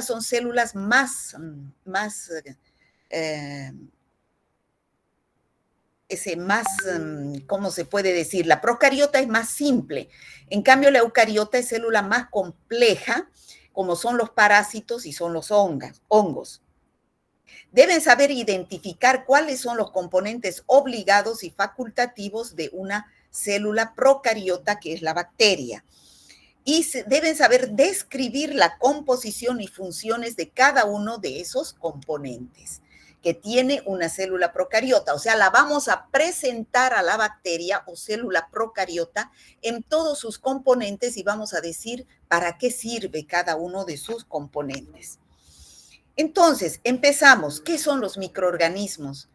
son células más ¿cómo se puede decir? La procariota es más simple. En cambio, la eucariota es célula más compleja, como son los parásitos y son los hongos. Deben saber identificar cuáles son los componentes obligados y facultativos de una célula procariota, que es la bacteria. Y deben saber describir la composición y funciones de cada uno de esos componentes que tiene una célula procariota. O sea, la vamos a presentar a la bacteria o célula procariota en todos sus componentes y vamos a decir para qué sirve cada uno de sus componentes. Entonces, empezamos. ¿Qué son los microorganismos?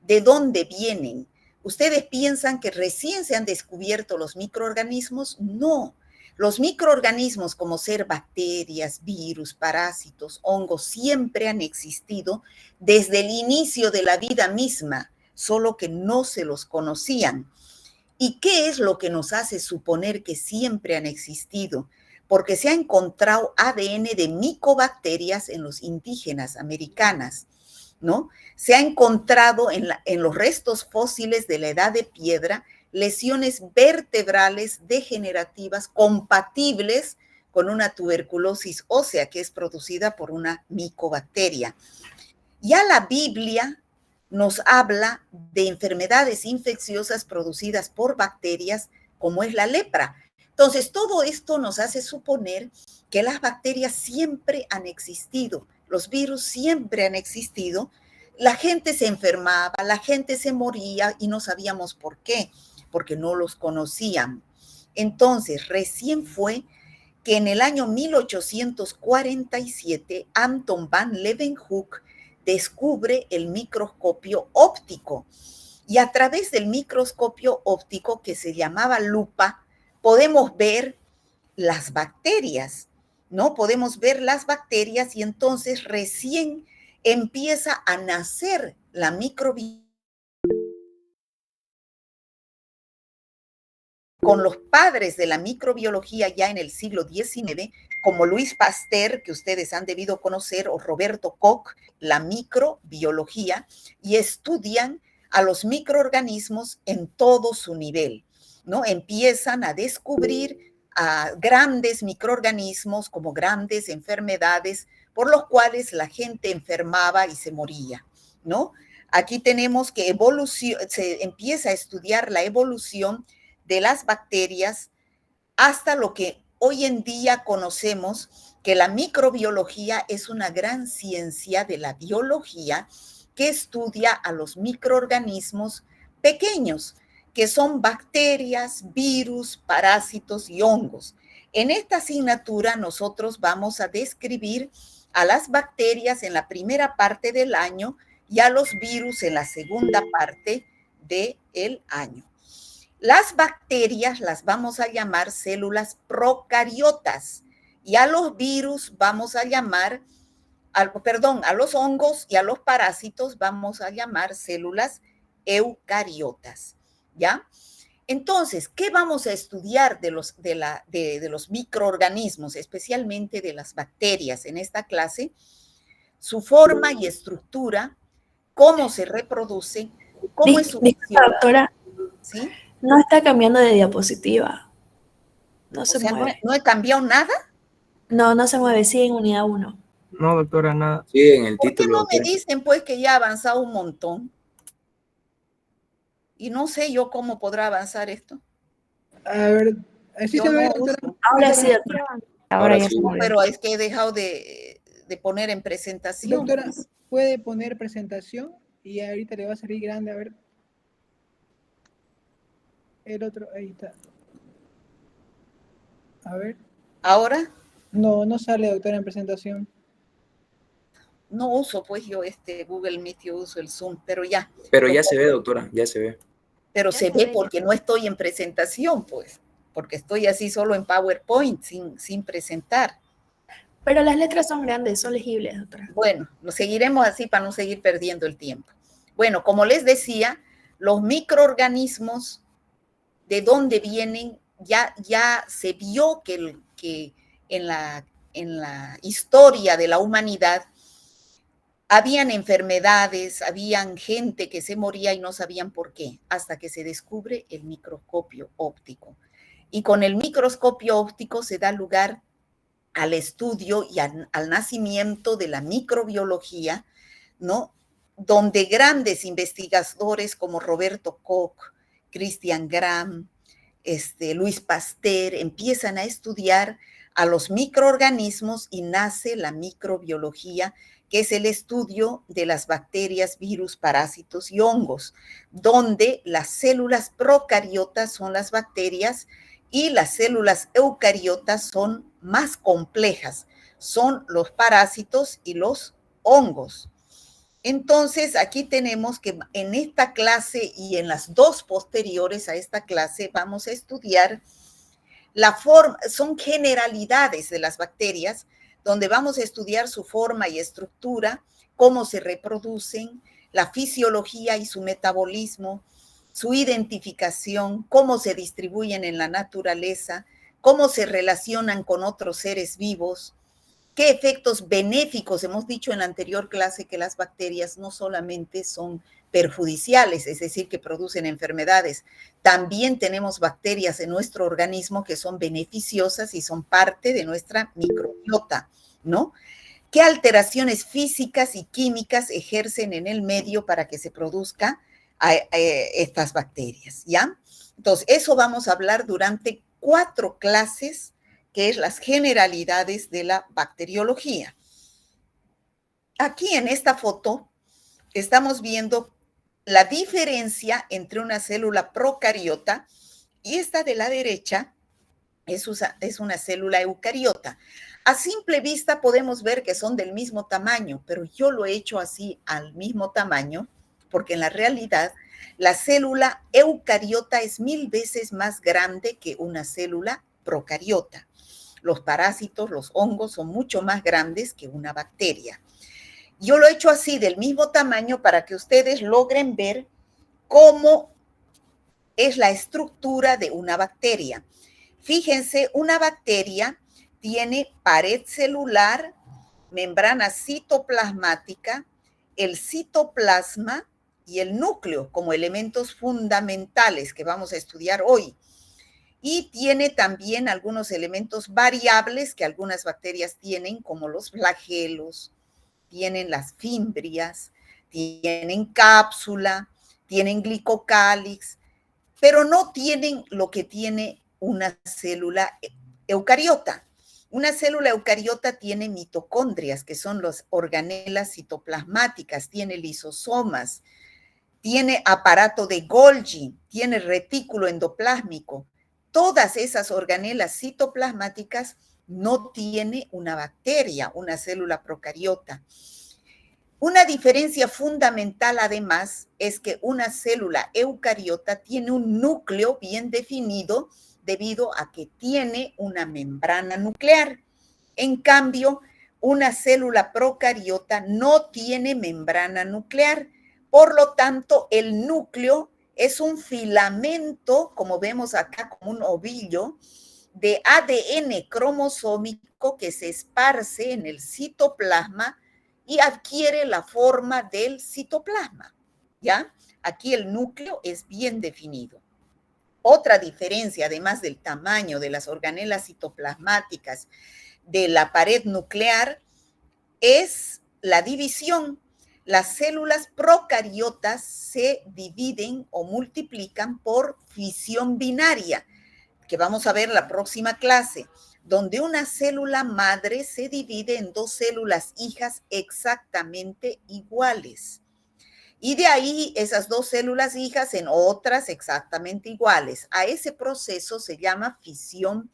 ¿De dónde vienen? ¿Ustedes piensan que recién se han descubierto los microorganismos? No. Los microorganismos, como ser bacterias, virus, parásitos, hongos, siempre han existido desde el inicio de la vida misma, solo que no se los conocían. ¿Y qué es lo que nos hace suponer que siempre han existido? Porque se ha encontrado ADN de micobacterias en los indígenas americanas, ¿no? Se ha encontrado en los restos fósiles de la edad de piedra lesiones vertebrales degenerativas compatibles con una tuberculosis ósea que es producida por una micobacteria. Ya la Biblia nos habla de enfermedades infecciosas producidas por bacterias, como es la lepra. Entonces, todo esto nos hace suponer que las bacterias siempre han existido, los virus siempre han existido, la gente se enfermaba, la gente se moría y no sabíamos por qué, porque no los conocían. Entonces, recién fue que en el año 1847, Anton van Leeuwenhoek descubre el microscopio óptico. Y a través del microscopio óptico, que se llamaba lupa, podemos ver las bacterias, ¿no? Podemos ver las bacterias y entonces recién empieza a nacer la microbiología con los padres de la microbiología ya en el siglo XIX, como Louis Pasteur, que ustedes han debido conocer, o Roberto Koch, la microbiología, y estudian a los microorganismos en todo su nivel, ¿no? Empiezan a descubrir a grandes microorganismos como grandes enfermedades por los cuales la gente enfermaba y se moría, ¿no? Aquí tenemos que se empieza a estudiar la evolución de las bacterias hasta lo que hoy en día conocemos, que la microbiología es una gran ciencia de la biología que estudia a los microorganismos pequeños, que son bacterias, virus, parásitos y hongos. En esta asignatura nosotros vamos a describir a las bacterias en la primera parte del año y a los virus en la segunda parte del año. Las bacterias las vamos a llamar células procariotas y a los virus vamos a llamar, a los hongos y a los parásitos vamos a llamar células eucariotas, ¿ya? Entonces, ¿qué vamos a estudiar de los microorganismos, especialmente de las bacterias en esta clase? Su forma y estructura, cómo se reproduce, cómo es su función. Doctora, ¿sí? No está cambiando de diapositiva. No se mueve. ¿No he cambiado nada? No se mueve, sigue en unidad 1. No, doctora, nada. Sí, en el título. ¿Por qué no me dicen, pues, que ya ha avanzado un montón? Y no sé yo cómo podrá avanzar esto. A ver, así se ve, doctora. Ahora sí, doctora. Ahora sí. Pero es que he dejado de poner en presentación. Doctora, puede poner presentación y ahorita le va a salir grande, a ver. El otro, ahí está. A ver. ¿Ahora? No sale, doctora, en presentación. No uso, pues, yo Google Meet, yo uso el Zoom, pero ya. Pero ya se ve, doctora, ya se ve. Pero se ve porque no estoy en presentación, pues, porque estoy así solo en PowerPoint, sin presentar. Pero las letras son grandes, son legibles, doctora. Bueno, lo seguiremos así para no seguir perdiendo el tiempo. Bueno, como les decía, los microorganismos, ¿de dónde vienen? Ya se vio que en en la historia de la humanidad, habían enfermedades, habían gente que se moría y no sabían por qué, hasta que se descubre el microscopio óptico. Y con el microscopio óptico se da lugar al estudio y al nacimiento de la microbiología, ¿no? Donde grandes investigadores como Roberto Koch, Christian Gram, Luis Pasteur empiezan a estudiar a los microorganismos y nace la microbiología, que es el estudio de las bacterias, virus, parásitos y hongos, donde las células procariotas son las bacterias y las células eucariotas son más complejas, son los parásitos y los hongos. Entonces, aquí tenemos que en esta clase y en las dos posteriores a esta clase vamos a estudiar la forma, son generalidades de las bacterias, donde vamos a estudiar su forma y estructura, cómo se reproducen, la fisiología y su metabolismo, su identificación, cómo se distribuyen en la naturaleza, cómo se relacionan con otros seres vivos, qué efectos benéficos. Hemos dicho en la anterior clase que las bacterias no solamente son perjudiciales, es decir, que producen enfermedades. También tenemos bacterias en nuestro organismo que son beneficiosas y son parte de nuestra microbiota, ¿no? ¿Qué alteraciones físicas y químicas ejercen en el medio para que se produzcan estas bacterias, ¿ya? Entonces, eso vamos a hablar durante 4 clases, que es las generalidades de la bacteriología. Aquí en esta foto estamos viendo la diferencia entre una célula procariota y esta de la derecha es una célula eucariota. A simple vista podemos ver que son del mismo tamaño, pero yo lo he hecho así al mismo tamaño porque en la realidad la célula eucariota es 1000 veces más grande que una célula procariota. Los parásitos, los hongos son mucho más grandes que una bacteria. Yo lo he hecho así del mismo tamaño para que ustedes logren ver cómo es la estructura de una bacteria. Fíjense, una bacteria tiene pared celular, membrana citoplasmática, el citoplasma y el núcleo como elementos fundamentales que vamos a estudiar hoy. Y tiene también algunos elementos variables que algunas bacterias tienen, como los flagelos, tienen las fimbrias, tienen cápsula, tienen glicocálix, pero no tienen lo que tiene una célula eucariota. Una célula eucariota tiene mitocondrias, que son las organelas citoplasmáticas, tiene lisosomas, tiene aparato de Golgi, tiene retículo endoplásmico. Todas esas organelas citoplasmáticas no tiene una bacteria, una célula procariota. Una diferencia fundamental, además, es que una célula eucariota tiene un núcleo bien definido debido a que tiene una membrana nuclear. En cambio, una célula procariota no tiene membrana nuclear. Por lo tanto, el núcleo es un filamento, como vemos acá, como un ovillo, de ADN cromosómico que se esparce en el citoplasma y adquiere la forma del citoplasma, ¿ya? Aquí el núcleo es bien definido. Otra diferencia, además del tamaño de las organelas citoplasmáticas de la pared nuclear, es la división. Las células procariotas se dividen o multiplican por fisión binaria, que vamos a ver la próxima clase, donde una célula madre se divide en 2 células hijas exactamente iguales. Y de ahí esas 2 células hijas en otras exactamente iguales. A ese proceso se llama fisión,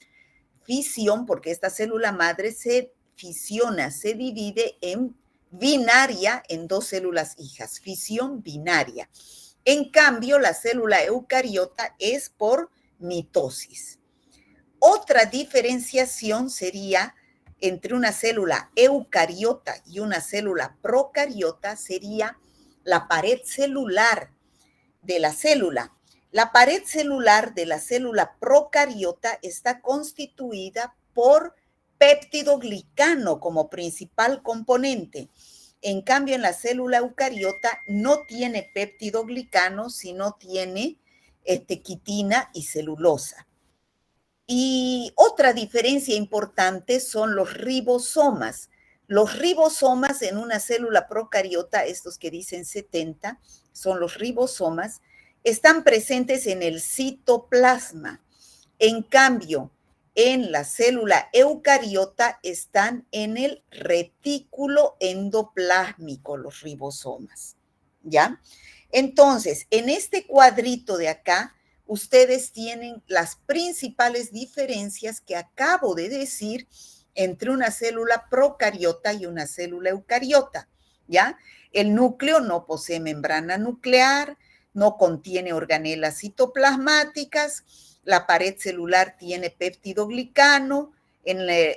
porque esta célula madre se fisiona, se divide en binaria en 2 células hijas, fisión binaria. En cambio, la célula eucariota es por mitosis. Otra diferenciación sería entre una célula eucariota y una célula procariota sería la pared celular de la célula. La pared celular de la célula procariota está constituida por péptidoglicano como principal componente. En cambio, en la célula eucariota no tiene péptidoglicano, sino tiene quitina y celulosa. Y otra diferencia importante son los ribosomas. Los ribosomas en una célula procariota, estos que dicen 70, son los ribosomas, están presentes en el citoplasma. En cambio, en la célula eucariota están en el retículo endoplásmico, los ribosomas, ¿ya? Entonces, en este cuadrito de acá, ustedes tienen las principales diferencias que acabo de decir entre una célula procariota y una célula eucariota, ¿ya? El núcleo no posee membrana nuclear, no contiene organelas citoplasmáticas, la pared celular tiene péptidoglicano,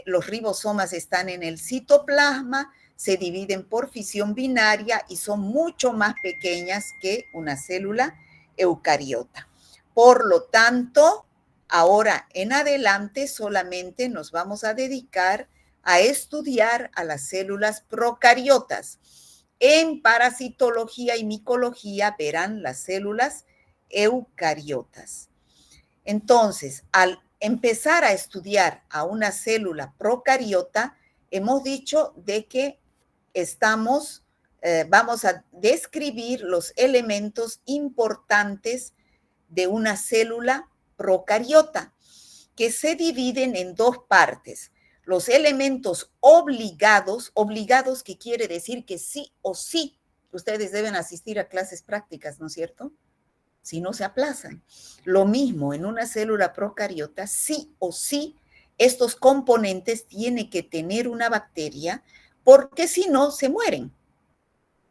los ribosomas están en el citoplasma, se dividen por fisión binaria y son mucho más pequeñas que una célula eucariota. Por lo tanto, ahora en adelante solamente nos vamos a dedicar a estudiar a las células procariotas. En parasitología y micología verán las células eucariotas. Entonces, al empezar a estudiar a una célula procariota, hemos dicho de que vamos a describir los elementos importantes de una célula procariota, que se dividen en dos partes. Los elementos obligados que quiere decir que sí o sí ustedes deben asistir a clases prácticas, ¿no es cierto? Si no, se aplazan. Lo mismo en una célula procariota, sí o sí, estos componentes tienen que tener una bacteria, porque si no, se mueren,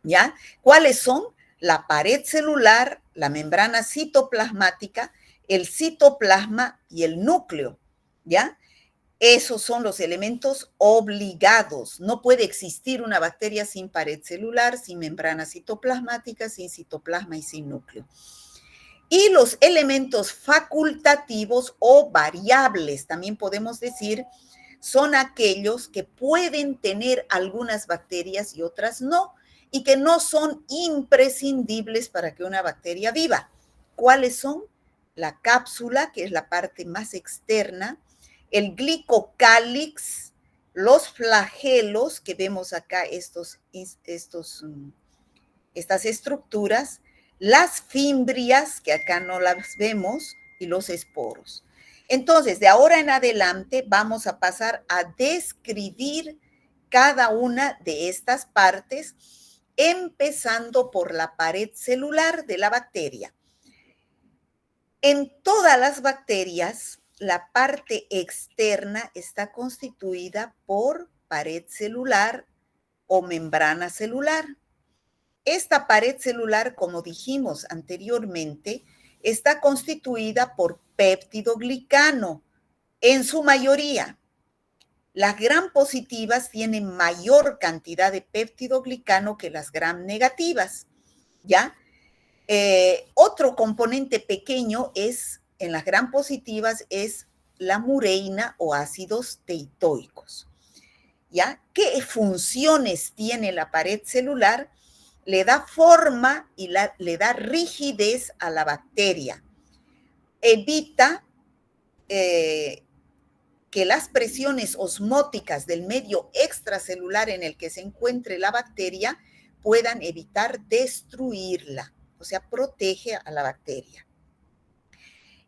¿ya? ¿Cuáles son? La pared celular, la membrana citoplasmática, el citoplasma y el núcleo, ¿ya? Esos son los elementos obligados. No puede existir una bacteria sin pared celular, sin membrana citoplasmática, sin citoplasma y sin núcleo. Y los elementos facultativos o variables, también podemos decir, son aquellos que pueden tener algunas bacterias y otras no, y que no son imprescindibles para que una bacteria viva. ¿Cuáles son? La cápsula, que es la parte más externa, el glicocálix, los flagelos, que vemos acá estas estructuras, las fimbrias, que acá no las vemos, y los esporos. Entonces, de ahora en adelante vamos a pasar a describir cada una de estas partes, empezando por la pared celular de la bacteria. En todas las bacterias, la parte externa está constituida por pared celular o membrana celular. Esta pared celular, como dijimos anteriormente, está constituida por péptidoglicano, en su mayoría. Las gram positivas tienen mayor cantidad de péptidoglicano que las gram negativas, ¿ya? Otro componente pequeño en las gram positivas es la mureína o ácidos teitoicos, ¿ya? ¿Qué funciones tiene la pared celular? Le da forma y le da rigidez a la bacteria. Evita que las presiones osmóticas del medio extracelular en el que se encuentre la bacteria puedan evitar destruirla, o sea, protege a la bacteria.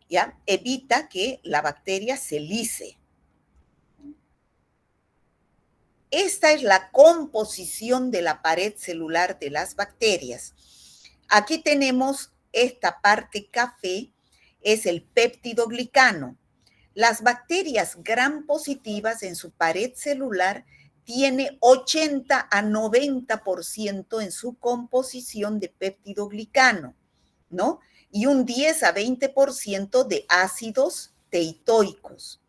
¿Ya? Evita que la bacteria se lise. Esta es la composición de la pared celular de las bacterias. Aquí tenemos esta parte café, es el péptidoglicano. Las bacterias gram positivas en su pared celular tiene 80 a 90% en su composición de péptidoglicano, ¿no? Y un 10 a 20% de ácidos teitoicos.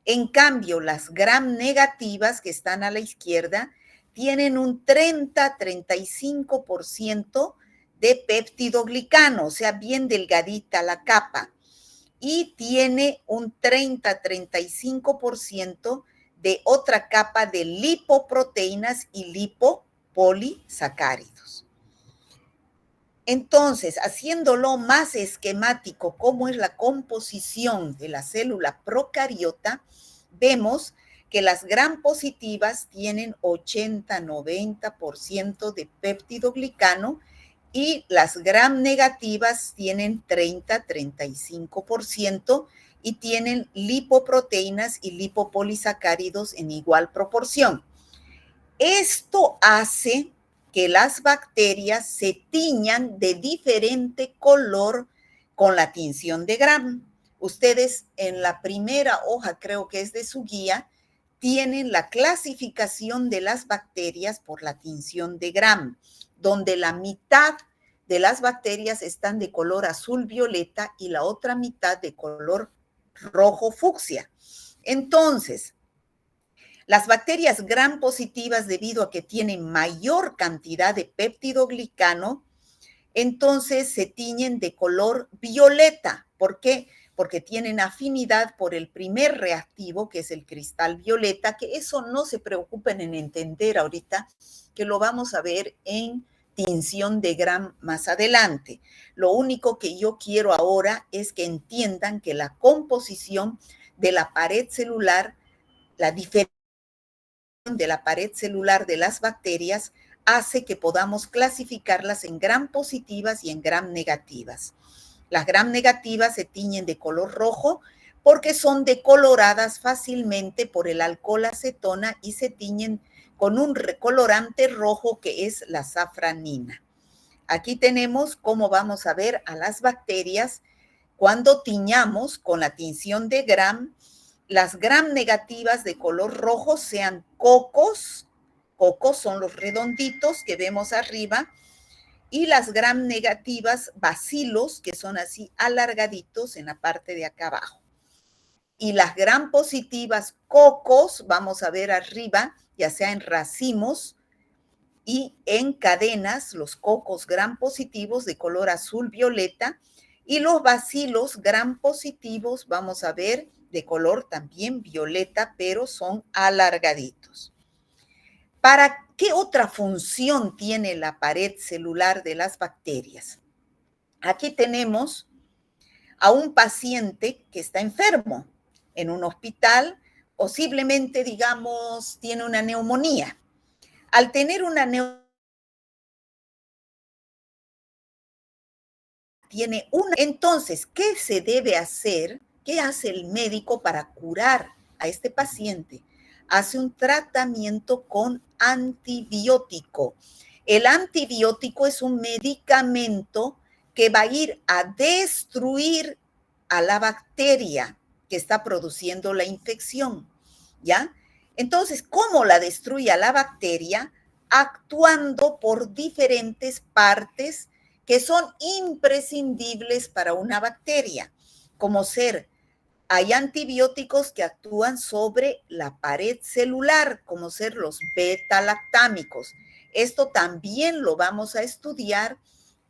En cambio, las gram negativas que están a la izquierda tienen un 30-35% de péptidoglicano, o sea, bien delgadita la capa, y tiene un 30-35% de otra capa de lipoproteínas y lipopolisacáridos. Entonces, haciéndolo más esquemático, cómo es la composición de la célula procariota, vemos que las gram positivas tienen 80-90% de péptidoglicano y las gram negativas tienen 30-35% y tienen lipoproteínas y lipopolisacáridos en igual proporción. Esto hace que las bacterias se tiñan de diferente color con la tinción de Gram. Ustedes en la primera hoja, creo que es de su guía, tienen la clasificación de las bacterias por la tinción de Gram, donde la mitad de las bacterias están de color azul violeta y la otra mitad de color rojo fucsia. Entonces, las bacterias gram positivas, debido a que tienen mayor cantidad de péptidoglicano, entonces se tiñen de color violeta. ¿Por qué? Porque tienen afinidad por el primer reactivo, que es el cristal violeta, que eso no se preocupen en entender ahorita, que lo vamos a ver en tinción de Gram más adelante. Lo único que yo quiero ahora es que entiendan que la composición de la pared celular, la diferencia de la pared celular de las bacterias hace que podamos clasificarlas en gram positivas y en gram negativas. Las gram negativas se tiñen de color rojo porque son decoloradas fácilmente por el alcohol acetona y se tiñen con un recolorante rojo que es la safranina. Aquí tenemos cómo vamos a ver a las bacterias cuando tiñamos con la tinción de Gram. Las gram negativas de color rojo sean cocos son los redonditos que vemos arriba, y las gram negativas bacilos, que son así alargaditos en la parte de acá abajo. Y las gram positivas cocos, vamos a ver arriba, ya sea en racimos y en cadenas, los cocos gram positivos de color azul violeta, y los bacilos gram positivos, vamos a ver, de color también violeta, pero son alargaditos. ¿Para qué otra función tiene la pared celular de las bacterias? Aquí tenemos a un paciente que está enfermo en un hospital, posiblemente, digamos, tiene una neumonía. Al tener una neumonía, entonces, ¿qué se debe hacer? ¿Qué hace el médico para curar a este paciente? Hace un tratamiento con antibiótico. El antibiótico es un medicamento que va a ir a destruir a la bacteria que está produciendo la infección, ¿ya? Entonces, ¿cómo la destruye a la bacteria? Actuando por diferentes partes que son imprescindibles para una bacteria, como hay antibióticos que actúan sobre la pared celular, como ser los beta-lactámicos. Esto también lo vamos a estudiar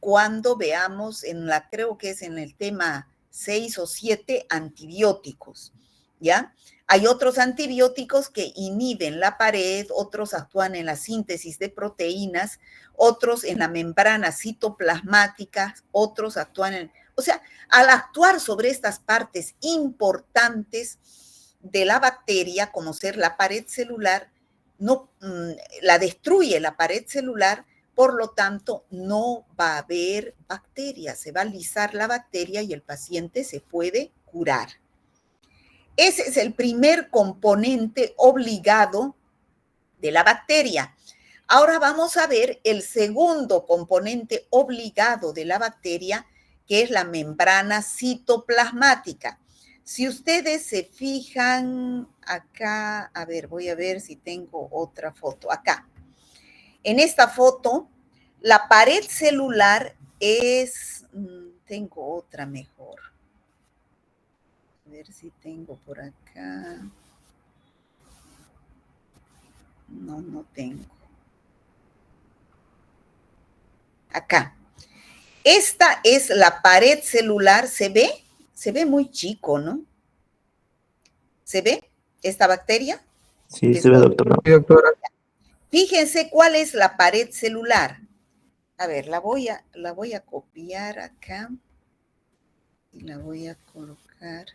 cuando veamos creo que es en el tema 6 o 7, antibióticos, ¿ya? Hay otros antibióticos que inhiben la pared, otros actúan en la síntesis de proteínas, otros en la membrana citoplasmática, otros actúan o sea, al actuar sobre estas partes importantes de la bacteria, como ser la pared celular, no la destruye la pared celular, por lo tanto, no va a haber bacterias, se va a lisar la bacteria y el paciente se puede curar. Ese es el primer componente obligado de la bacteria. Ahora vamos a ver el segundo componente obligado de la bacteria, que es la membrana citoplasmática. Si ustedes se fijan acá, a ver, voy a ver si tengo otra foto. Acá. En esta foto, la pared celular tengo otra mejor. A ver si tengo por acá. No tengo. Acá. Esta es la pared celular. ¿Se ve? Se ve muy chico, ¿no? ¿Se ve esta bacteria? Sí, se ve, doctora. Sí, doctora. Fíjense cuál es la pared celular. A ver, la voy a copiar acá y la voy a colocar.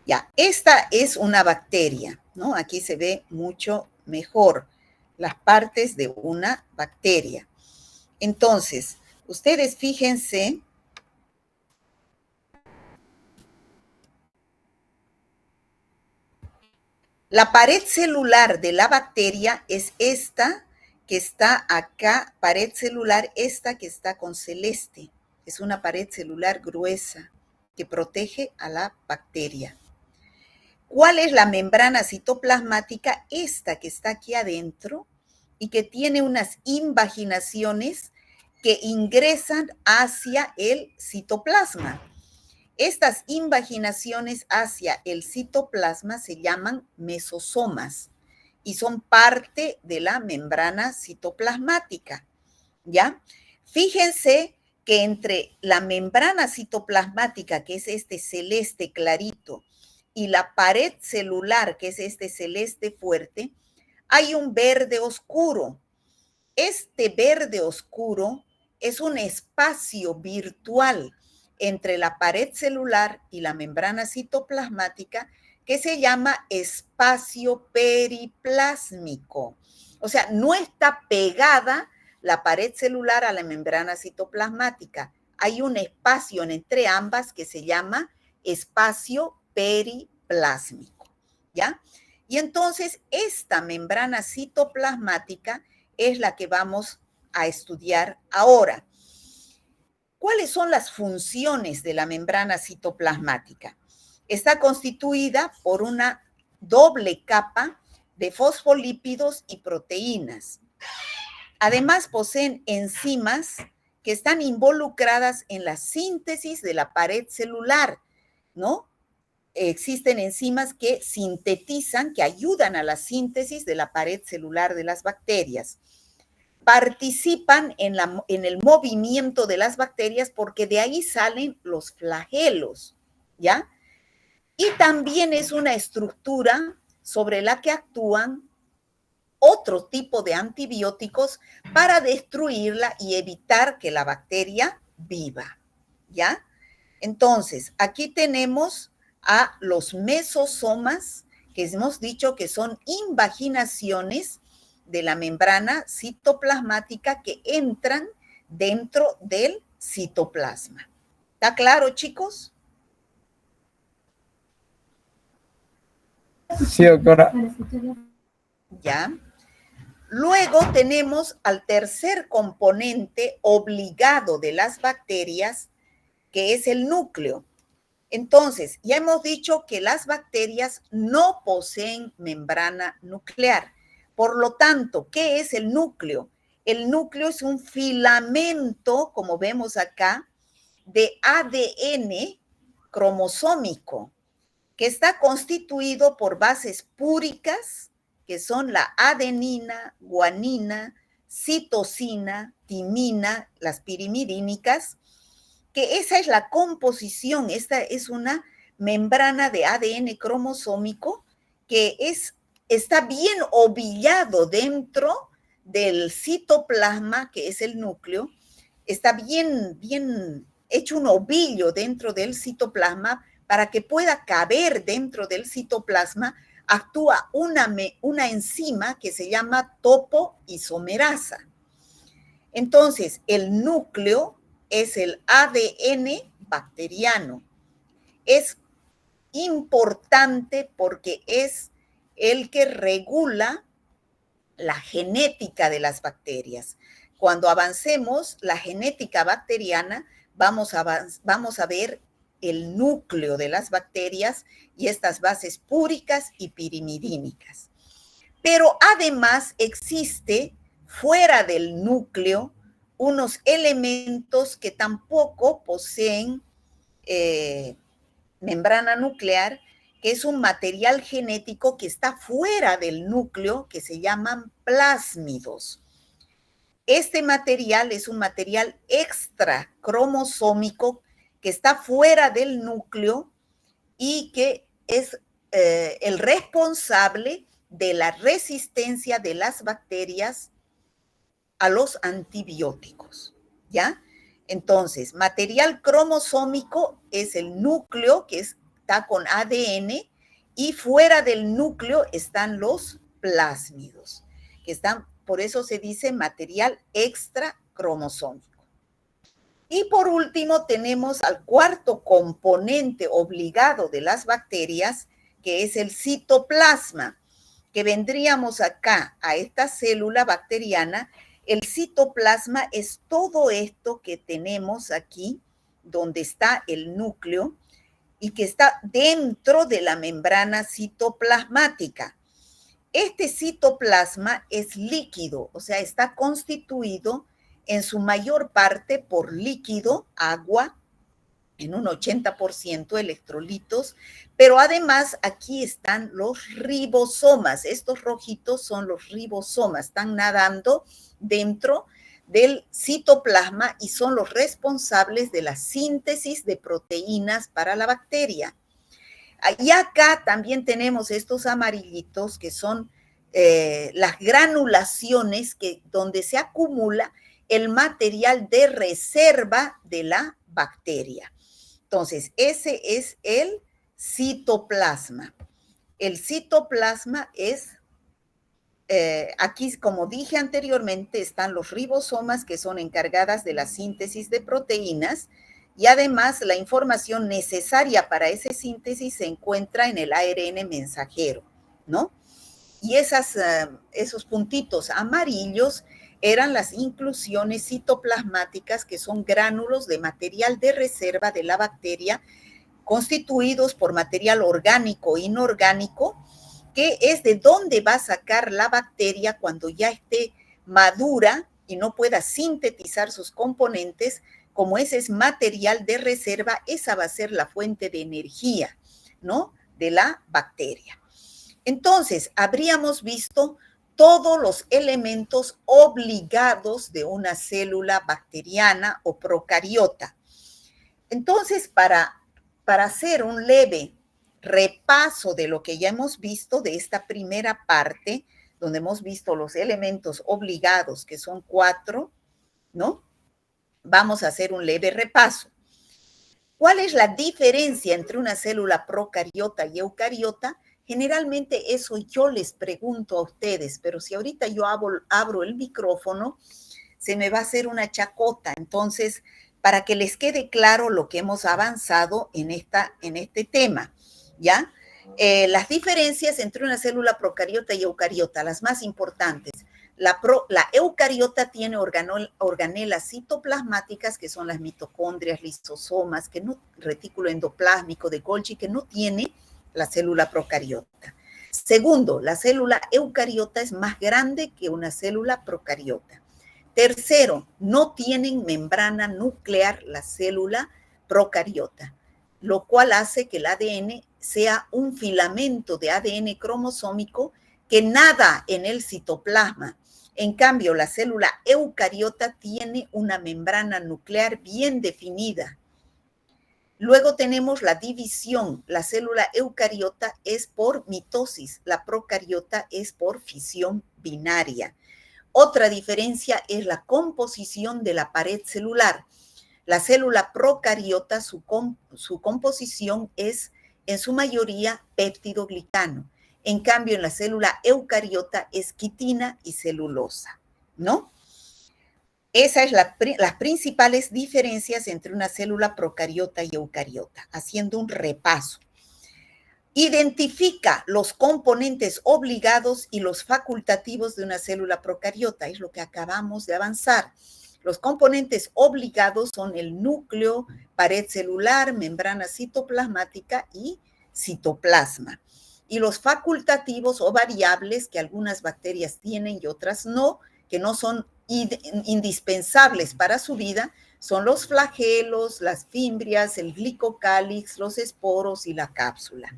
Ya, esta es una bacteria, ¿no? Aquí se ve mucho mejor las partes de una bacteria. Entonces, ustedes fíjense, la pared celular de la bacteria es esta que está acá, pared celular, esta que está con celeste. Es una pared celular gruesa que protege a la bacteria. ¿Cuál es la membrana citoplasmática? Esta que está aquí adentro y que tiene unas invaginaciones que ingresan hacia el citoplasma. Estas invaginaciones hacia el citoplasma se llaman mesosomas y son parte de la membrana citoplasmática, ¿ya? Fíjense que entre la membrana citoplasmática, que es este celeste clarito, y la pared celular, que es este celeste fuerte, hay un verde oscuro. Este verde oscuro es un espacio virtual entre la pared celular y la membrana citoplasmática que se llama espacio periplásmico. O sea, no está pegada la pared celular a la membrana citoplasmática. Hay un espacio entre ambas que se llama espacio periplásmico, ¿ya? Y entonces esta membrana citoplasmática es la que vamos a estudiar ahora. ¿Cuáles son las funciones de la membrana citoplasmática? Está constituida por una doble capa de fosfolípidos y proteínas. Además, poseen enzimas que están involucradas en la síntesis de la pared celular, ¿no? Existen enzimas que sintetizan, que ayudan a la síntesis de la pared celular de las bacterias. Participan en el movimiento de las bacterias porque de ahí salen los flagelos, ¿ya? Y también es una estructura sobre la que actúan otro tipo de antibióticos para destruirla y evitar que la bacteria viva, ¿ya? Entonces, aquí tenemos a los mesosomas, que hemos dicho que son invaginaciones de la membrana citoplasmática que entran dentro del citoplasma. ¿Está claro, chicos? Sí, doctora. Ya. Luego tenemos al tercer componente obligado de las bacterias, que es el núcleo. Entonces, ya hemos dicho que las bacterias no poseen membrana nuclear. Por lo tanto, ¿qué es el núcleo? El núcleo es un filamento, como vemos acá, de ADN cromosómico, que está constituido por bases púricas, que son la adenina, guanina, citosina, timina, las pirimidínicas, que esa es la composición, esta es una membrana de ADN cromosómico que está bien ovillado dentro del citoplasma, que es el núcleo, está bien hecho un ovillo dentro del citoplasma para que pueda caber dentro del citoplasma. Actúa una enzima que se llama topoisomerasa. Entonces, el núcleo es el ADN bacteriano. Es importante porque es el que regula la genética de las bacterias. Cuando avancemos la genética bacteriana, vamos a ver el núcleo de las bacterias y estas bases púricas y pirimidínicas. Pero además existe fuera del núcleo unos elementos que tampoco poseen membrana nuclear, que es un material genético que está fuera del núcleo, que se llaman plásmidos. Este material es un material extra cromosómico que está fuera del núcleo y que es el responsable de la resistencia de las bacterias a los antibióticos, ¿ya? Entonces, material cromosómico es el núcleo que está con ADN y fuera del núcleo están los plásmidos, que están, por eso se dice material extra cromosómico. Y por último tenemos al cuarto componente obligado de las bacterias, que es el citoplasma, que vendríamos acá a esta célula bacteriana. El citoplasma es todo esto que tenemos aquí, donde está el núcleo y que está dentro de la membrana citoplasmática. Este citoplasma es líquido, o sea, está constituido en su mayor parte por líquido, agua, en un 80% electrolitos, pero además aquí están los ribosomas. Estos rojitos son los ribosomas, están nadando dentro del citoplasma y son los responsables de la síntesis de proteínas para la bacteria. Y acá también tenemos estos amarillitos que son las granulaciones donde se acumula el material de reserva de la bacteria. Entonces, ese es el citoplasma. El citoplasma es, aquí, como dije anteriormente, están los ribosomas que son encargadas de la síntesis de proteínas y además la información necesaria para esa síntesis se encuentra en el ARN mensajero, ¿no? Y esos puntitos amarillos eran las inclusiones citoplasmáticas, que son gránulos de material de reserva de la bacteria, constituidos por material orgánico e inorgánico, que es de donde va a sacar la bacteria cuando ya esté madura y no pueda sintetizar sus componentes. Como ese es material de reserva, esa va a ser la fuente de energía, ¿no?, de la bacteria. Entonces, habríamos visto todos los elementos obligados de una célula bacteriana o procariota. Entonces, para hacer un leve repaso de lo que ya hemos visto de esta primera parte, donde hemos visto los elementos obligados, que son 4, ¿no? Vamos a hacer un leve repaso. ¿Cuál es la diferencia entre una célula procariota y eucariota? Generalmente eso yo les pregunto a ustedes, pero si ahorita yo abro el micrófono, se me va a hacer una chacota. Entonces, para que les quede claro lo que hemos avanzado en este tema, ¿ya? Las diferencias entre una célula procariota y eucariota, las más importantes. La eucariota tiene organelas citoplasmáticas, que son las mitocondrias, lisosomas, retículo endoplásmico de Golgi, que no tiene la célula procariota. Segundo, la célula eucariota es más grande que una célula procariota. Tercero, no tienen membrana nuclear la célula procariota, lo cual hace que el ADN sea un filamento de ADN cromosómico que nada en el citoplasma. En cambio, la célula eucariota tiene una membrana nuclear bien definida. Luego tenemos la división. La célula eucariota es por mitosis, la procariota es por fisión binaria. Otra diferencia es la composición de la pared celular. La célula procariota, su composición es en su mayoría péptidoglicano. En cambio, en la célula eucariota es quitina y celulosa, ¿no? Esas son las principales diferencias entre una célula procariota y eucariota, haciendo un repaso. Identifica los componentes obligados y los facultativos de una célula procariota, es lo que acabamos de avanzar. Los componentes obligados son el núcleo, pared celular, membrana citoplasmática y citoplasma. Y los facultativos o variables, que algunas bacterias tienen y otras no, que no son indispensables para su vida, son los flagelos, las fimbrias, el glicocálix, los esporos y la cápsula.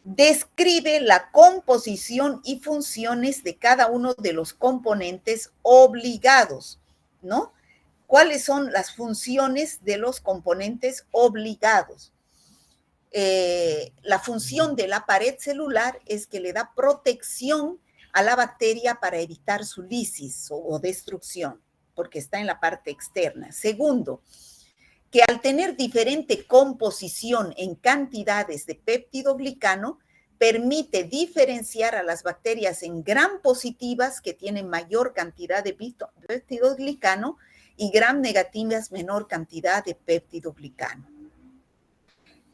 Describe la composición y funciones de cada uno de los componentes obligados, ¿no? ¿Cuáles son las funciones de los componentes obligados? La función de la pared celular es que le da protección a la bacteria para evitar su lisis o destrucción, porque está en la parte externa. Segundo, que al tener diferente composición en cantidades de péptidoglicano, permite diferenciar a las bacterias en gram positivas, que tienen mayor cantidad de péptidoglicano, y gram negativas, menor cantidad de péptidoglicano.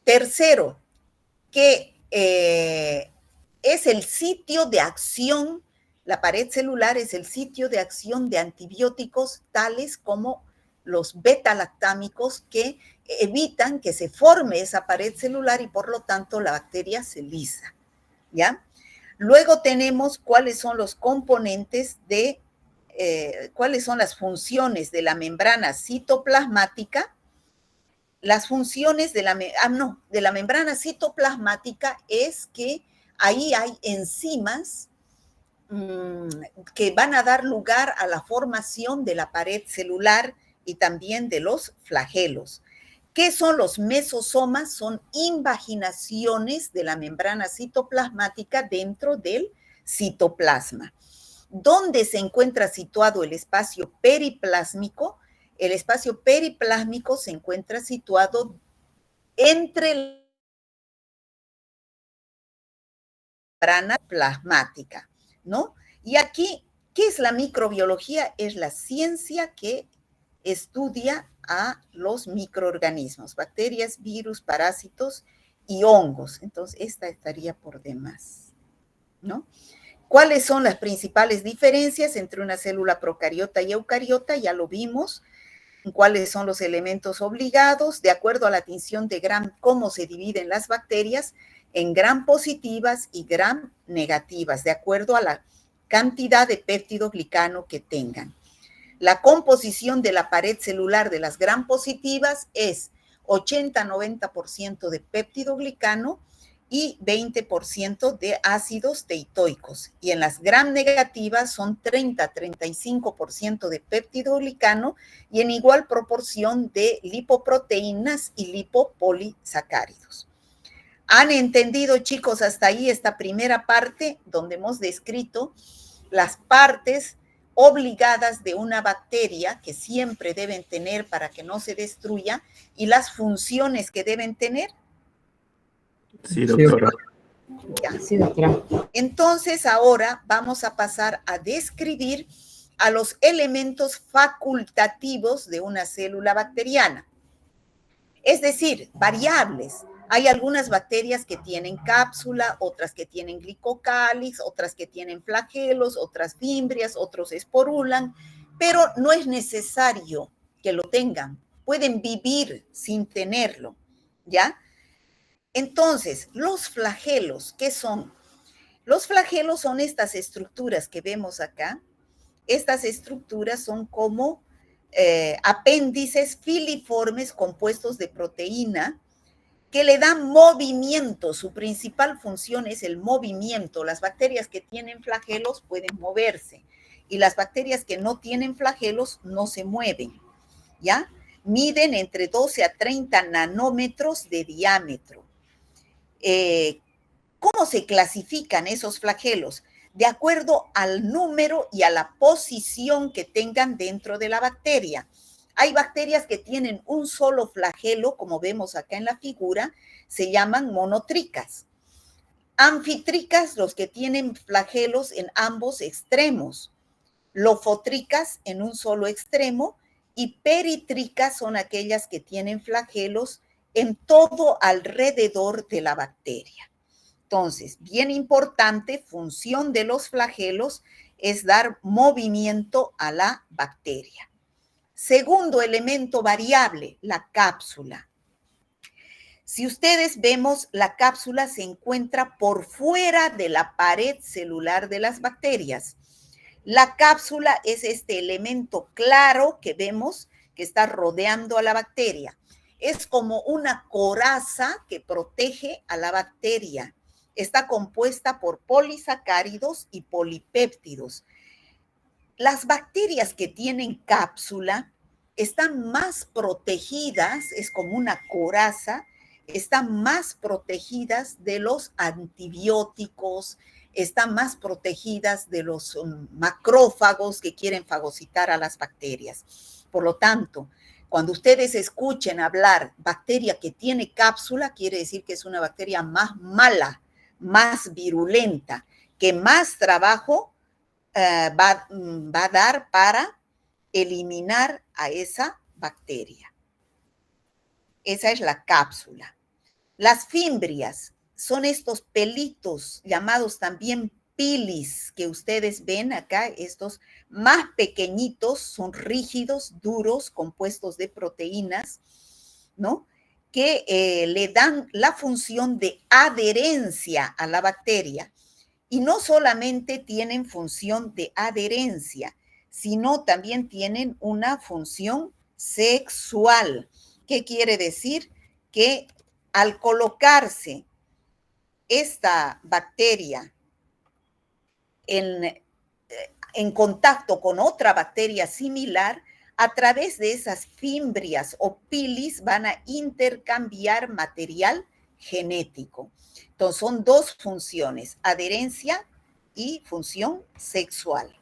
Tercero, que es el sitio de acción, la pared celular es el sitio de acción de antibióticos tales como los beta-lactámicos, que evitan que se forme esa pared celular y por lo tanto la bacteria se lisa, ¿ya? Luego tenemos cuáles son los componentes de, cuáles son las funciones de la membrana citoplasmática. Las funciones de la membrana citoplasmática es que ahí hay enzimas que van a dar lugar a la formación de la pared celular y también de los flagelos. ¿Qué son los mesosomas? Son invaginaciones de la membrana citoplasmática dentro del citoplasma. ¿Dónde se encuentra situado el espacio periplásmico? El espacio periplásmico se encuentra situado entre la membrana plasmática, ¿no? Y aquí, ¿qué es la microbiología? Es la ciencia que estudia a los microorganismos, bacterias, virus, parásitos y hongos. Entonces, esta estaría por demás, ¿no? ¿Cuáles son las principales diferencias entre una célula procariota y eucariota? Ya lo vimos. ¿Cuáles son los elementos obligados? De acuerdo a la tinción de Gram, cómo se dividen las bacterias en gram positivas y gram negativas, de acuerdo a la cantidad de péptidoglicano que tengan. La composición de la pared celular de las gram positivas es 80-90% de péptidoglicano y 20% de ácidos teitoicos. Y en las gram negativas son 30-35% de péptidoglicano y en igual proporción de lipoproteínas y lipopolisacáridos. ¿Han entendido, chicos, hasta ahí esta primera parte donde hemos descrito las partes obligadas de una bacteria que siempre deben tener para que no se destruya y las funciones que deben tener? Sí, doctora. Ya. Sí, doctora. Entonces, ahora vamos a pasar a describir a los elementos facultativos de una célula bacteriana. Es decir, variables. Hay algunas bacterias que tienen cápsula, otras que tienen glicocálix, otras que tienen flagelos, otras fimbrias, otros esporulan, pero no es necesario que lo tengan. Pueden vivir sin tenerlo, ¿ya? Entonces, los flagelos, ¿qué son? Los flagelos son estas estructuras que vemos acá. Estas estructuras son como apéndices filiformes compuestos de proteína que le dan movimiento. Su principal función es el movimiento. Las bacterias que tienen flagelos pueden moverse y las bacterias que no tienen flagelos no se mueven, ¿ya? Miden entre 12 a 30 nanómetros de diámetro. ¿Cómo se clasifican esos flagelos? De acuerdo al número y a la posición que tengan dentro de la bacteria. Hay bacterias que tienen un solo flagelo, como vemos acá en la figura, se llaman monotricas. Anfitricas, los que tienen flagelos en ambos extremos. Lofotricas en un solo extremo y peritricas son aquellas que tienen flagelos en todo alrededor de la bacteria. Entonces, bien importante, función de los flagelos es dar movimiento a la bacteria. Segundo elemento variable, la cápsula. Si ustedes vemos, la cápsula se encuentra por fuera de la pared celular de las bacterias. La cápsula es este elemento claro que vemos que está rodeando a la bacteria. Es como una coraza que protege a la bacteria. Está compuesta por polisacáridos y polipéptidos. Las bacterias que tienen cápsula están más protegidas, es como una coraza, están más protegidas de los antibióticos, están más protegidas de los macrófagos que quieren fagocitar a las bacterias. Por lo tanto, cuando ustedes escuchen hablar bacteria que tiene cápsula, quiere decir que es una bacteria más mala, más virulenta, que más trabajo va a dar para eliminar a esa bacteria. Esa es la cápsula. Las fimbrias son estos pelitos llamados también pilis que ustedes ven acá, estos más pequeñitos, son rígidos, duros, compuestos de proteínas, ¿no? Que le dan la función de adherencia a la bacteria. Y no solamente tienen función de adherencia, sino también tienen una función sexual. ¿Qué quiere decir? Que al colocarse esta bacteria en contacto con otra bacteria similar, a través de esas fimbrias o pilis van a intercambiar material genético. Entonces son dos funciones, adherencia y función sexual.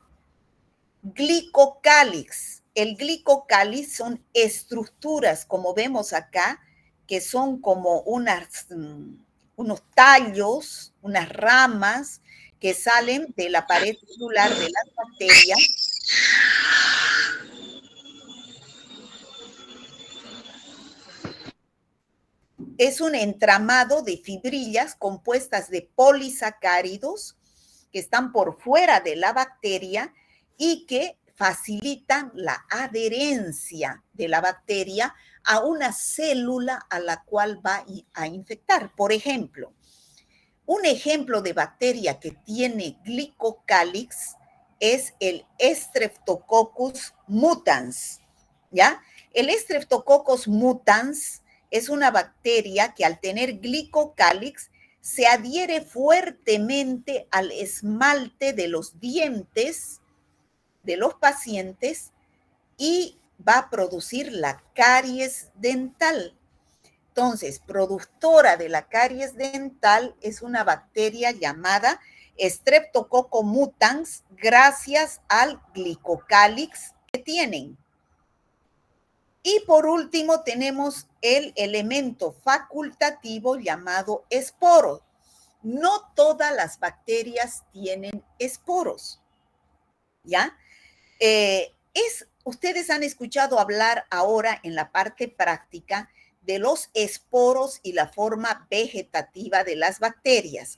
Glicocálix. El glicocálix son estructuras, como vemos acá, que son como unos tallos, unas ramas que salen de la pared celular de las bacterias. Es un entramado de fibrillas compuestas de polisacáridos que están por fuera de la bacteria y que facilitan la adherencia de la bacteria a una célula a la cual va a infectar. Por ejemplo, un ejemplo de bacteria que tiene glicocálix es el Streptococcus mutans, ¿ya? El Streptococcus mutans es una bacteria que al tener glicocálix se adhiere fuertemente al esmalte de los dientes de los pacientes y va a producir la caries dental. Entonces, productora de la caries dental es una bacteria llamada Streptococcus mutans gracias al glicocálix que tienen. Y por último tenemos el elemento facultativo llamado esporo. No todas las bacterias tienen esporos, ¿ya? Ustedes han escuchado hablar ahora en la parte práctica de los esporos y la forma vegetativa de las bacterias.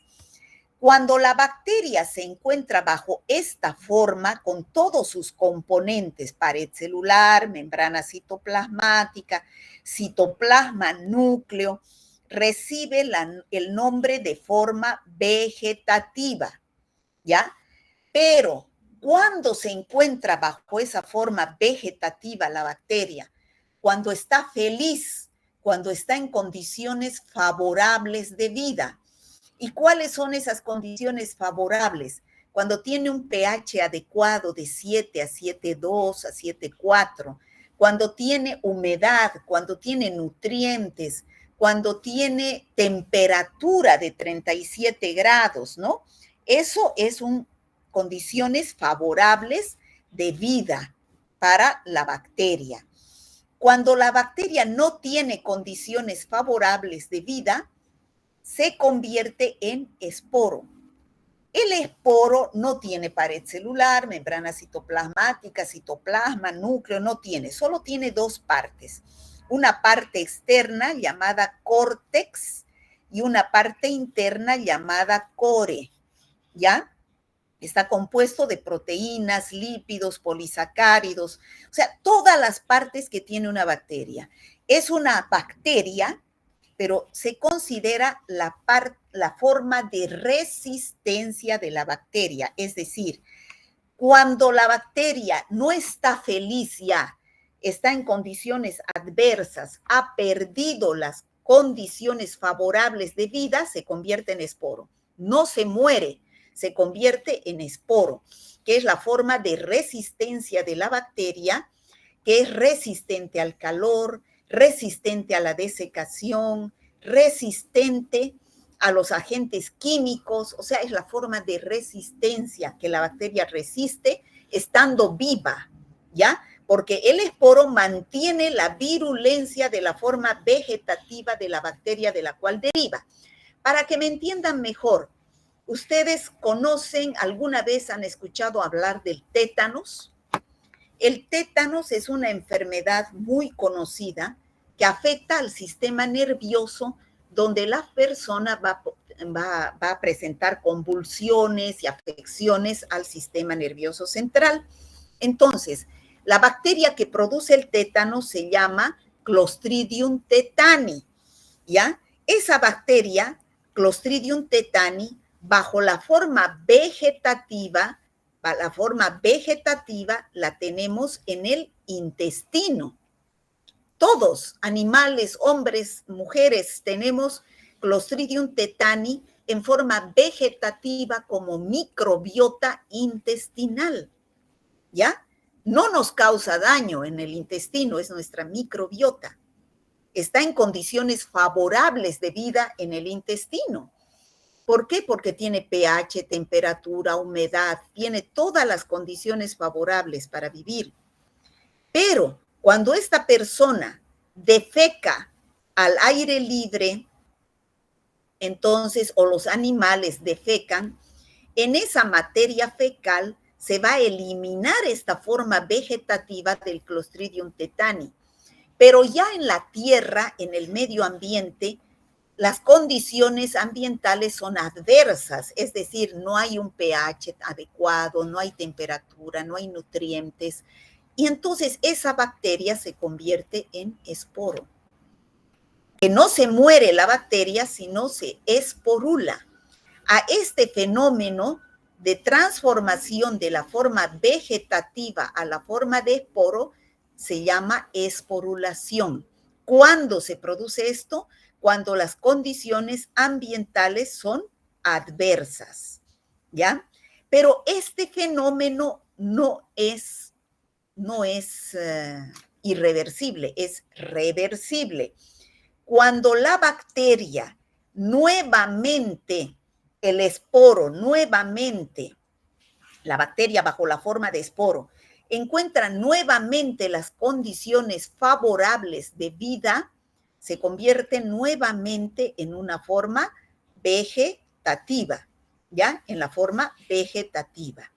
Cuando la bacteria se encuentra bajo esta forma, con todos sus componentes, pared celular, membrana citoplasmática, citoplasma, núcleo, recibe el nombre de forma vegetativa, ¿ya? Pero cuando se encuentra bajo esa forma vegetativa la bacteria, cuando está feliz, cuando está en condiciones favorables de vida. ¿Y cuáles son esas condiciones favorables? Cuando tiene un pH adecuado de 7 a 7,2 a 7,4, cuando tiene humedad, cuando tiene nutrientes, cuando tiene temperatura de 37 grados, ¿no? Eso es condiciones favorables de vida para la bacteria. Cuando la bacteria no tiene condiciones favorables de vida, se convierte en esporo. El esporo no tiene pared celular, membrana citoplasmática, citoplasma, núcleo, no tiene, solo tiene dos partes. Una parte externa llamada córtex y una parte interna llamada core, ¿ya? Está compuesto de proteínas, lípidos, polisacáridos, o sea, todas las partes que tiene una bacteria. Es una bacteria, pero se considera la forma de resistencia de la bacteria, es decir, Cuando la bacteria no está feliz ya, está en condiciones adversas, ha perdido las condiciones favorables de vida, se convierte en esporo. No se muere, se convierte en esporo, que es la forma de resistencia de la bacteria, que es resistente al calor, resistente a la desecación, resistente a los agentes químicos, o sea, es la forma de resistencia que la bacteria resiste estando viva, ¿ya? Porque el esporo mantiene la virulencia de la forma vegetativa de la bacteria de la cual deriva. Para que me entiendan mejor, ¿ustedes conocen, alguna vez han escuchado hablar del tétanos? El tétanos es una enfermedad muy conocida que afecta al sistema nervioso, donde la persona va a presentar convulsiones y afecciones al sistema nervioso central. Entonces, la bacteria que produce el tétano se llama Clostridium tetani, ¿ya? Esa bacteria, Clostridium tetani, bajo la forma vegetativa, la tenemos en el intestino. Todos, animales, hombres, mujeres, tenemos Clostridium tetani en forma vegetativa como microbiota intestinal, ¿ya? No nos causa daño en el intestino, es nuestra microbiota. Está en condiciones favorables de vida en el intestino. ¿Por qué? Porque tiene pH, temperatura, humedad, tiene todas las condiciones favorables para vivir. Pero cuando esta persona defeca al aire libre, entonces, o los animales defecan, en esa materia fecal se va a eliminar esta forma vegetativa del Clostridium tetani. Pero ya en la tierra, en el medio ambiente, las condiciones ambientales son adversas, es decir, no hay un pH adecuado, no hay temperatura, no hay nutrientes, y entonces esa bacteria se convierte en esporo. Que no se muere la bacteria, sino se esporula. A este fenómeno de transformación de la forma vegetativa a la forma de esporo se llama esporulación. ¿Cuándo se produce esto? Cuando las condiciones ambientales son adversas, ¿ya? Pero este fenómeno no es irreversible, es reversible. Cuando la bacteria nuevamente, el esporo, nuevamente, la bacteria bajo la forma de esporo, encuentra nuevamente las condiciones favorables de vida, se convierte nuevamente en una forma vegetativa, ¿ya? En la forma vegetativa.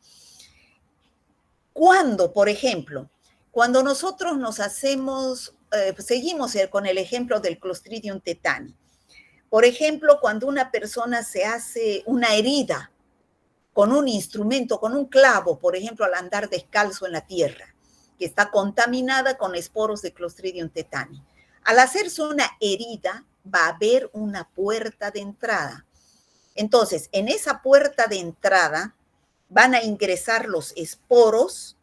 Cuando, por ejemplo, cuando nosotros nos hacemos, seguimos con el ejemplo del Clostridium tetani. Por ejemplo, cuando una persona se hace una herida con un instrumento, con un clavo, por ejemplo, al andar descalzo en la tierra, que está contaminada con esporos de Clostridium tetani. Al hacerse una herida, va a haber una puerta de entrada. Entonces, en esa puerta de entrada van a ingresar los esporos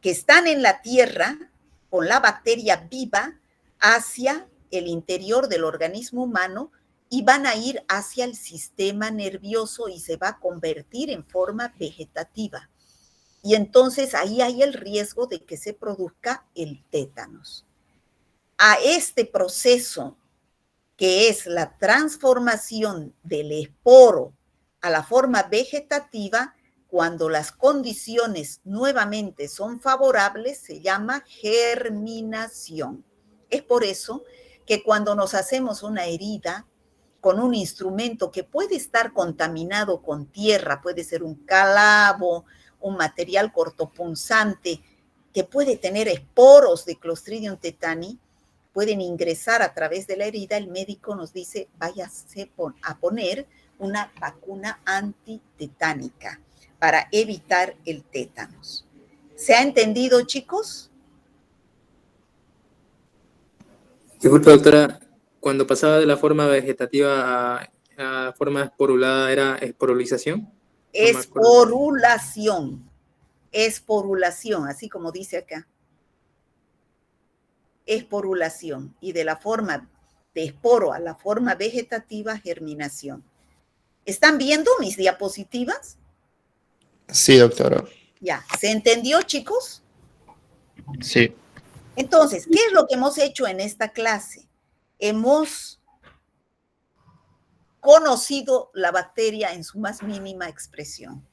que están en la tierra con la bacteria viva hacia el interior del organismo humano y van a ir hacia el sistema nervioso y se va a convertir en forma vegetativa. Y entonces ahí hay el riesgo de que se produzca el tétanos. A este proceso, que es la transformación del esporo a la forma vegetativa, cuando las condiciones nuevamente son favorables, se llama germinación. Es por eso que cuando nos hacemos una herida con un instrumento que puede estar contaminado con tierra, puede ser un clavo, un material cortopunzante, que puede tener esporos de Clostridium tetani, pueden ingresar a través de la herida, el médico nos dice, váyase a poner una vacuna antitetánica para evitar el tétanos. ¿Se ha entendido, chicos? Disculpe, doctora, cuando pasaba de la forma vegetativa a forma esporulada, ¿era esporulización? Esporulación. esporulación, así como dice acá. Esporulación. Y de la forma de esporo a la forma vegetativa, germinación. ¿Están viendo mis diapositivas? Sí, doctora. Ya, ¿se entendió, chicos? Sí. Entonces, ¿qué es lo que hemos hecho en esta clase? Hemos conocido la bacteria en su más mínima expresión.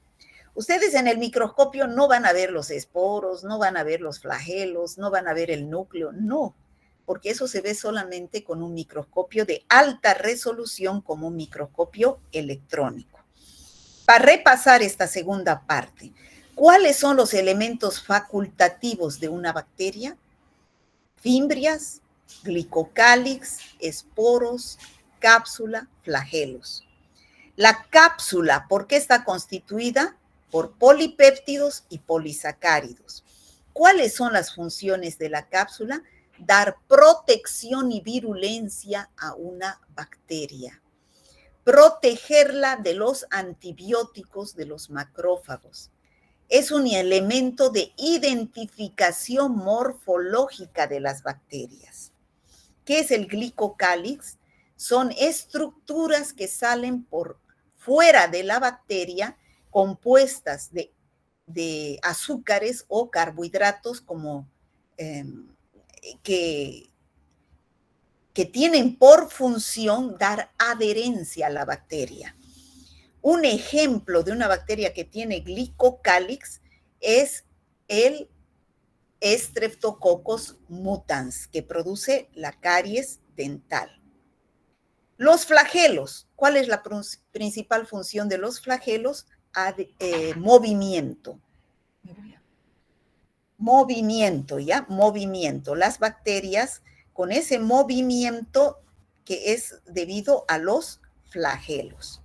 Ustedes en el microscopio no van a ver los esporos, no van a ver los flagelos, no van a ver el núcleo, no, porque eso se ve solamente con un microscopio de alta resolución como un microscopio electrónico. Para repasar esta segunda parte, ¿cuáles son los elementos facultativos de una bacteria? Fimbrias, glicocálix, esporos, cápsula, flagelos. La cápsula, ¿por qué está constituida? Por polipéptidos y polisacáridos. ¿Cuáles son las funciones de la cápsula? Dar protección y virulencia a una bacteria. Protegerla de los antibióticos de los macrófagos. Es un elemento de identificación morfológica de las bacterias. ¿Qué es el glicocálix? Son estructuras que salen por fuera de la bacteria compuestas de azúcares o carbohidratos como que tienen por función dar adherencia a la bacteria. Un ejemplo de una bacteria que tiene glicocálix es el Streptococcus mutans, que produce la caries dental. Los flagelos, ¿cuál es la principal función de los flagelos? Movimiento. Movimiento, ¿ya? Movimiento. Las bacterias con ese movimiento que es debido a los flagelos.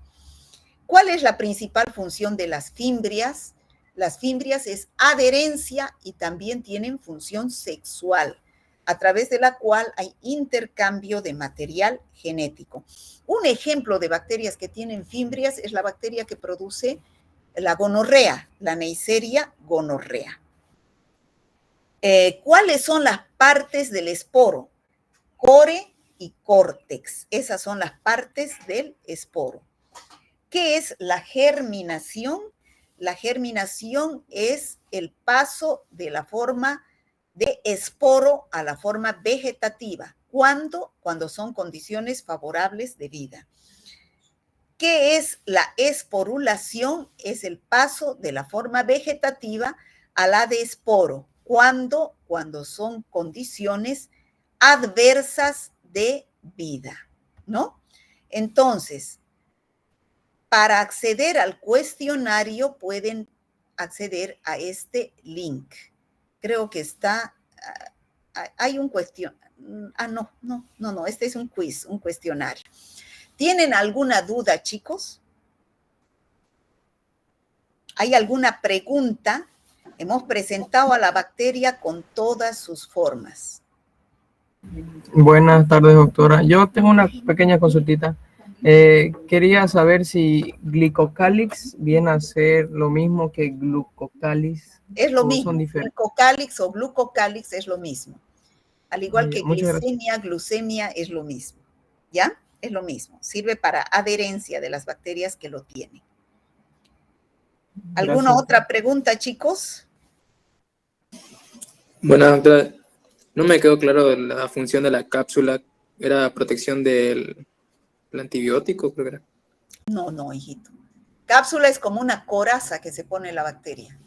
¿Cuál es la principal función de las fimbrias? Las fimbrias es adherencia y también tienen función sexual, a través de la cual hay intercambio de material genético. Un ejemplo de bacterias que tienen fimbrias es la bacteria que produce la gonorrea, la Neisseria gonorrea. ¿Cuáles son las partes del esporo? Core y córtex. Esas son las partes del esporo. ¿Qué es la germinación? La germinación es el paso de la forma de esporo a la forma vegetativa. ¿Cuándo? Cuando son condiciones favorables de vida. ¿Qué es la esporulación? Es el paso de la forma vegetativa a la de esporo. ¿Cuándo? Cuando son condiciones adversas de vida, ¿no? Entonces, para acceder al cuestionario pueden acceder a este link. Creo que está, hay un no, este es un quiz, un cuestionario. ¿Tienen alguna duda, chicos? ¿Hay alguna pregunta? Hemos presentado a la bacteria con todas sus formas. Buenas tardes, doctora. Yo tengo una pequeña consultita. Quería saber si glicocálix viene a ser lo mismo que glucocálix. Es lo mismo. Son diferentes. Glicocálix o glucocálix es lo mismo. Al igual que Muchas glicemia, glucemia es lo mismo. ¿Ya? Es lo mismo. Sirve para adherencia de las bacterias que lo tienen. ¿Alguna otra pregunta, chicos? Bueno, doctora, no me quedó claro la función de la cápsula. ¿Era protección del antibiótico, creo que era? No, hijito. Cápsula es como una coraza que se pone la bacteria.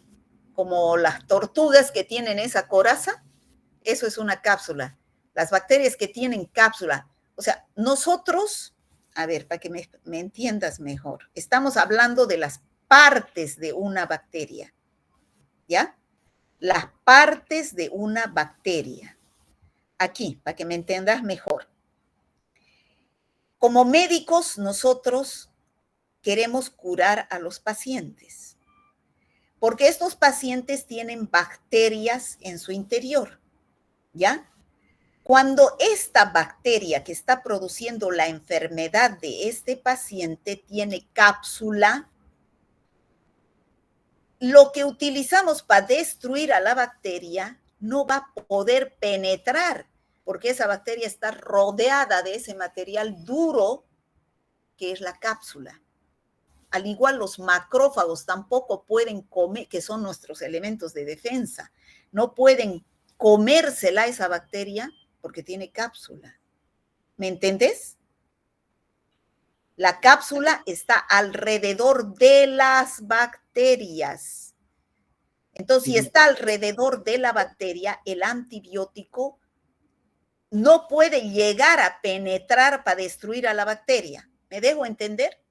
Como las tortugas que tienen esa coraza, eso es una cápsula. Las bacterias que tienen cápsula, o sea, nosotros, a ver, para que me entiendas mejor, estamos hablando de las partes de una bacteria, ¿ya? Las partes de una bacteria. Aquí, para que me entiendas mejor. Como médicos, nosotros queremos curar a los pacientes, porque estos pacientes tienen bacterias en su interior, ¿ya? Cuando esta bacteria que está produciendo la enfermedad de este paciente tiene cápsula, lo que utilizamos para destruir a la bacteria no va a poder penetrar, porque esa bacteria está rodeada de ese material duro que es la cápsula. Al igual los macrófagos tampoco pueden comer, que son nuestros elementos de defensa, no pueden comérsela esa bacteria porque tiene cápsula. ¿Me entendés? La cápsula está alrededor de las bacterias. Entonces, si está alrededor de la bacteria, el antibiótico no puede llegar a penetrar para destruir a la bacteria. ¿Me dejo entender?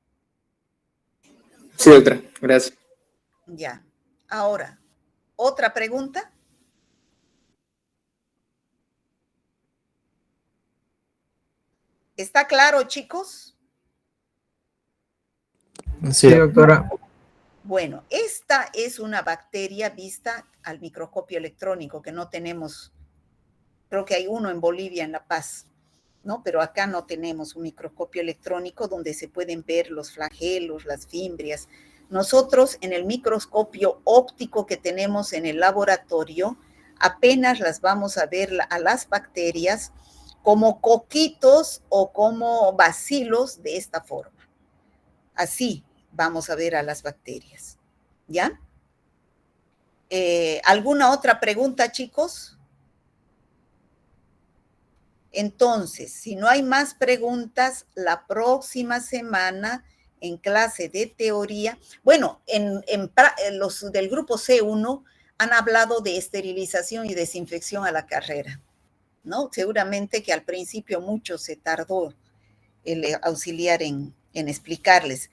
Sí, doctora, gracias. Ya. Ahora, ¿otra pregunta? ¿Está claro, chicos? Sí, Sí, doctora. Bueno, esta es una bacteria vista al microscopio electrónico, que no tenemos, creo que hay uno en Bolivia, en La Paz, ¿no? Pero acá no tenemos un microscopio electrónico donde se pueden ver los flagelos, las fimbrias. Nosotros en el microscopio óptico que tenemos en el laboratorio, apenas las vamos a ver a las bacterias como coquitos o como bacilos de esta forma. Así vamos a ver a las bacterias, ¿ya? ¿Alguna otra pregunta, chicos? Entonces, si no hay más preguntas, la próxima semana en clase de teoría, bueno, los del grupo C1 han hablado de esterilización y desinfección a la carrera, ¿no? Seguramente que al principio mucho se tardó el auxiliar en explicarles,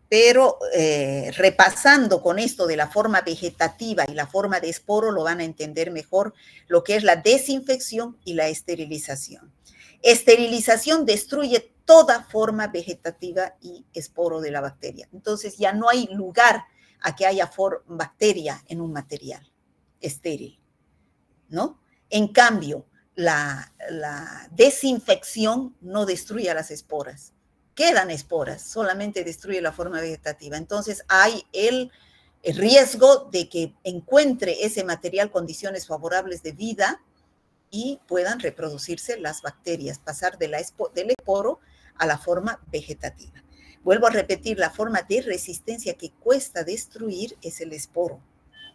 pero repasando con esto de la forma vegetativa y la forma de esporo, lo van a entender mejor lo que es la desinfección y la esterilización. Esterilización destruye toda forma vegetativa y esporo de la bacteria. Entonces ya no hay lugar a que haya bacteria en un material estéril, ¿no? En cambio, la desinfección no destruye a las esporas. Quedan esporas, solamente destruye la forma vegetativa. Entonces hay el riesgo de que encuentre ese material condiciones favorables de vida y puedan reproducirse las bacterias, pasar del esporo a la forma vegetativa. Vuelvo a repetir, la forma de resistencia que cuesta destruir es el esporo,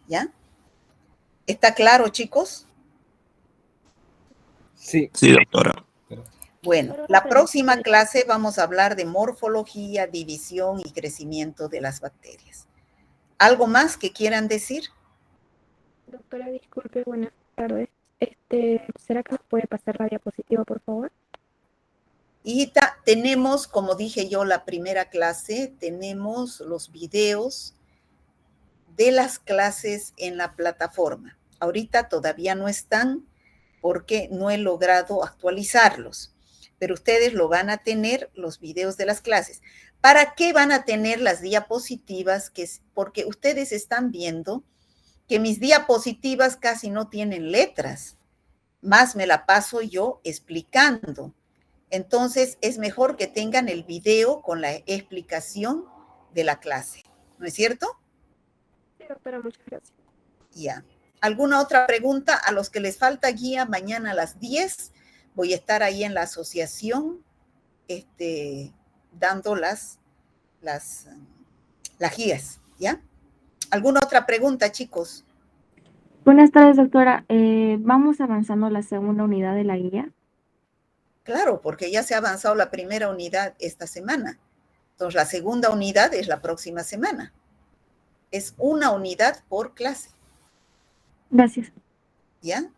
¿ya? ¿Está claro, chicos? Sí. sí, doctora. Bueno, la próxima clase vamos a hablar de morfología, división y crecimiento de las bacterias. ¿Algo más que quieran decir? Doctora, disculpe, buenas tardes. ¿Será que nos puede pasar la diapositiva, por favor? Hijita, tenemos, como dije yo, la primera clase, tenemos los videos de las clases en la plataforma. Ahorita todavía no están porque no he logrado actualizarlos, pero ustedes lo van a tener, los videos de las clases. ¿Para qué van a tener las diapositivas? Porque ustedes están viendo que mis diapositivas casi no tienen letras, más me la paso yo explicando. Entonces, es mejor que tengan el video con la explicación de la clase, ¿no es cierto? Sí, doctora, muchas gracias. Ya. ¿Alguna otra pregunta? A los que les falta guía, mañana a las 10 voy a estar ahí en la asociación dando las guías, ¿ya? ¿Alguna otra pregunta, chicos? Buenas tardes, doctora. ¿Vamos avanzando la segunda unidad de la guía? Claro, porque ya se ha avanzado la primera unidad esta semana. Entonces, la segunda unidad es la próxima semana. Es una unidad por clase. Gracias. ¿Ya?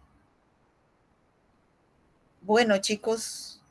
Bueno, chicos,